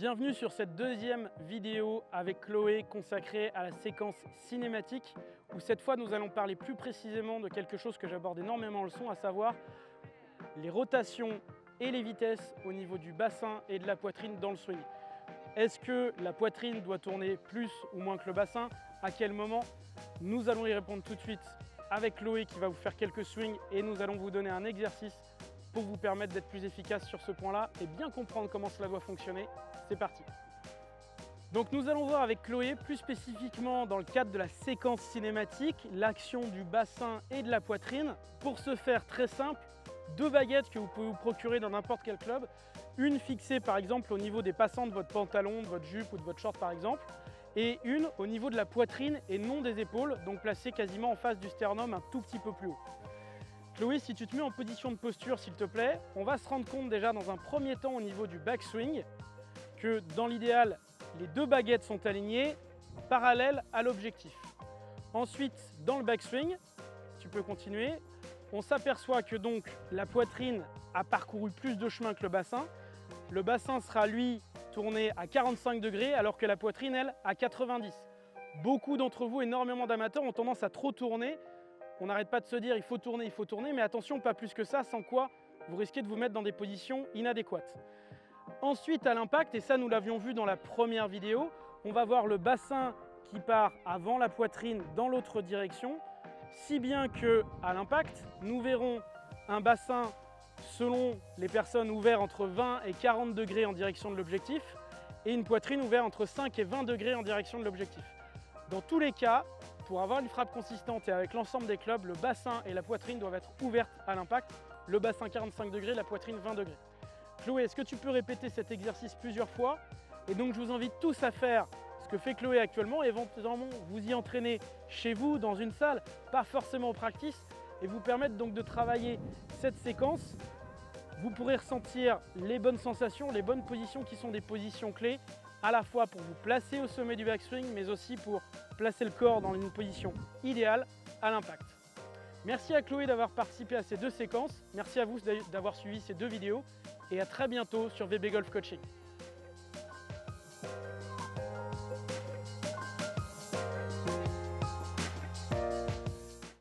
Bienvenue sur cette deuxième vidéo avec Chloé consacrée à la séquence cinématique où cette fois nous allons parler plus précisément de quelque chose que j'aborde énormément en leçon, à savoir les rotations et les vitesses au niveau du bassin et de la poitrine dans le swing. Est-ce que la poitrine doit tourner plus ou moins que le bassin? À quel moment? Nous allons y répondre tout de suite avec Chloé qui va vous faire quelques swings et nous allons vous donner un exercice pour vous permettre d'être plus efficace sur ce point-là et bien comprendre comment cela doit fonctionner. C'est parti. Donc nous allons voir avec Chloé plus spécifiquement dans le cadre de la séquence cinématique l'action du bassin et de la poitrine. Pour ce faire, très simple, deux baguettes que vous pouvez vous procurer dans n'importe quel club, une fixée par exemple au niveau des passants de votre pantalon, de votre jupe ou de votre short par exemple, et une au niveau de la poitrine et non des épaules, donc placée quasiment en face du sternum, un tout petit peu plus haut. Chloé, si tu te mets en position de posture s'il te plaît, on va se rendre compte déjà dans un premier temps au niveau du backswing que dans l'idéal, les deux baguettes sont alignées parallèles à l'objectif. Ensuite, dans le backswing, si tu peux continuer, on s'aperçoit que donc la poitrine a parcouru plus de chemin que le bassin. Le bassin sera lui tourné à 45 degrés alors que la poitrine, elle, à 90. Beaucoup d'entre vous, énormément d'amateurs, ont tendance à trop tourner. On n'arrête pas de se dire il faut tourner, mais attention, pas plus que ça, sans quoi vous risquez de vous mettre dans des positions inadéquates. Ensuite, à l'impact, et ça nous l'avions vu dans la première vidéo, on va voir le bassin qui part avant la poitrine dans l'autre direction, si bien qu'à l'impact, nous verrons un bassin selon les personnes ouvert entre 20 et 40 degrés en direction de l'objectif et une poitrine ouverte entre 5 et 20 degrés en direction de l'objectif. Dans tous les cas, pour avoir une frappe consistante et avec l'ensemble des clubs, le bassin et la poitrine doivent être ouvertes à l'impact, le bassin 45 degrés, la poitrine 20 degrés. Chloé, est-ce que tu peux répéter cet exercice plusieurs fois? Et donc je vous invite tous à faire ce que fait Chloé actuellement, éventuellement vous y entraîner chez vous, dans une salle, pas forcément au practice, et vous permettre donc de travailler cette séquence. Vous pourrez ressentir les bonnes sensations, les bonnes positions qui sont des positions clés, à la fois pour vous placer au sommet du backswing, mais aussi pour placer le corps dans une position idéale à l'impact. Merci à Chloé d'avoir participé à ces deux séquences, merci à vous d'avoir suivi ces deux vidéos, et à très bientôt sur VB Golf Coaching.